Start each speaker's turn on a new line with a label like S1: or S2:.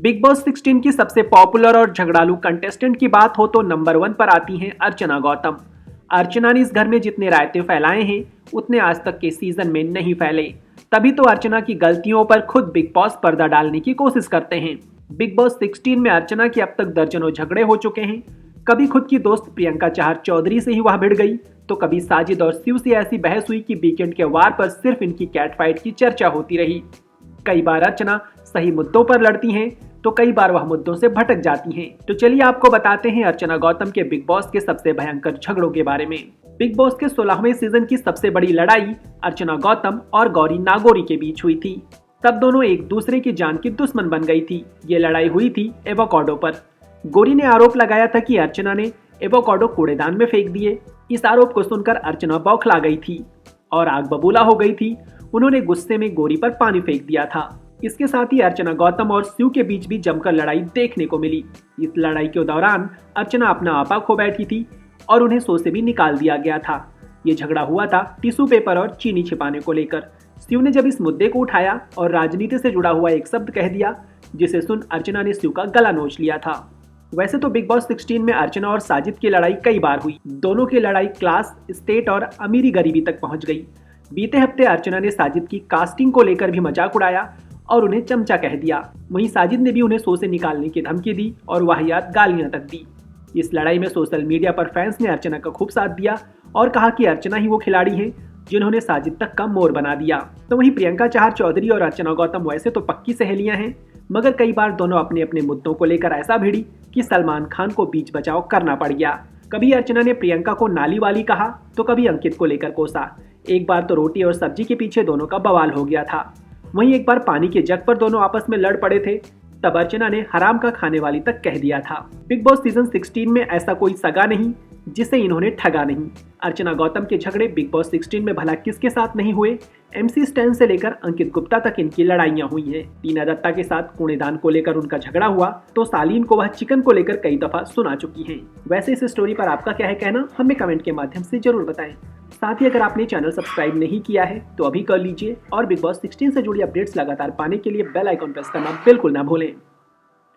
S1: Big boss 16 की सबसे popular और झगड़ालू कंटेस्टेंट की बात हो तो नंबर 1 पर आती हैं अर्चना गौतम। अर्चना ने इस घर में जितने रायते फैलाए हैं उतने आज तक के सीजन में नहीं फैले। तभी तो अर्चना की गलतियों पर खुद बिग बॉस पर्दा डालने की कोशिश करते हैं। बिग बॉस 16 में अर्चना के अब तक दर्जनों झगड़े हो चुके हैं। कभी खुद की दोस्त प्रियंका चहर चौधरी से ही वह भिड़ गई, तो कभी साजिद और शिव से ऐसी बहस हुई कि वीकेंड के वार पर सिर्फ इनकी कैट फाइट की चर्चा होती रही। कई बार अर्चना सही मुद्दों पर लड़ती हैं तो कई बार वह मुद्दों से भटक जाती हैं। तो चलिए आपको बताते हैं अर्चना गौतम के बिग बॉस के सबसे भयंकर झगड़ों के बारे में। बिग बॉस के 16वें सीजन की सबसे बड़ी लड़ाई अर्चना गौतम और गौरी नागौरी के बीच हुई थी। तब दोनों एक दूसरे की जान की दुश्मन बन गई थी। ये लड़ाई हुई थी एवोकाडो पर। गौरी ने आरोप लगाया था कि अर्चना ने एवोकाडो कूड़ेदान में फेंक दिए। इस आरोप को सुनकर अर्चना बौखला गई थी और आग बबूला हो गई थी। उन्होंने गुस्से में गौरी पर पानी फेंक दिया था। इसके साथ ही अर्चना गौतम और शिव के बीच भी जमकर लड़ाई देखने को मिली। इस लड़ाई के दौरान अर्चना अपना आपा खो बैठी थी और उन्हें शो से भी निकाल दिया गया था। ये झगड़ा हुआ था टिश्यू पेपर और चीनी छिपाने को लेकर। शिव ने जब इस मुद्दे को उठाया और राजनीति से जुड़ा हुआ एक शब्द कह दिया, जिसे सुन अर्चना ने शिव का गला नोच लिया था। वैसे तो बिग बॉस 16 में अर्चना और साजिद की लड़ाई कई बार हुई। दोनों की लड़ाई क्लास, स्टेट और अमीरी गरीबी तक पहुंच गई। बीते हफ्ते अर्चना ने साजिद की कास्टिंग को लेकर भी मजाक उड़ाया और उन्हें चमचा कह दिया। वहीं साजिद ने भी उन्हें शो से निकालने की धमकी दी और वाहियात गालियां तक दी। इस लड़ाई में सोशल मीडिया पर फैंस ने अर्चना का खूब साथ दिया और कहा कि अर्चना ही वो खिलाड़ी हैं जिन्होंने साजिद तक का मोर बना दिया। तो वहीं प्रियंका चहर चौधरी और अर्चना गौतम वैसे तो पक्की सहेलियां हैं, मगर कई बार दोनों अपने अपने मुद्दों को लेकर ऐसा भिड़ी कि सलमान खान को बीच बचाव करना पड़ गया। कभी अर्चना ने प्रियंका को नाली वाली कहा तो कभी अंकित को लेकर कोसा। एक बार तो रोटी और सब्जी के पीछे दोनों का बवाल हो गया था। वहीं एक बार पानी के जग पर दोनों आपस में लड़ पड़े थे, तब अर्चना ने हराम का खाने वाली तक कह दिया था। बिग बॉस सीजन 16 में ऐसा कोई सगा नहीं जिसे इन्होंने ठगा नहीं। अर्चना गौतम के झगड़े बिग बॉस 16 में भला किसके साथ नहीं हुए। MC स्टैन से लेकर अंकित गुप्ता तक इनकी लड़ाइयां हुई हैं। टीना दत्ता के साथ कूड़ेदान को लेकर उनका झगड़ा हुआ तो सालीन को वह चिकन को लेकर कई दफा सुना चुकी हैं। वैसे इस स्टोरी पर आपका क्या है कहना, हमें कमेंट के माध्यम से जरूर बताएं। साथ ही अगर आपने चैनल सब्सक्राइब नहीं किया है तो अभी कर लीजिए और बिग बॉस 16 से जुड़ी अपडेट्स लगातार पाने के लिए बेल आइकॉन प्रेस करना बिल्कुल ना भूलें।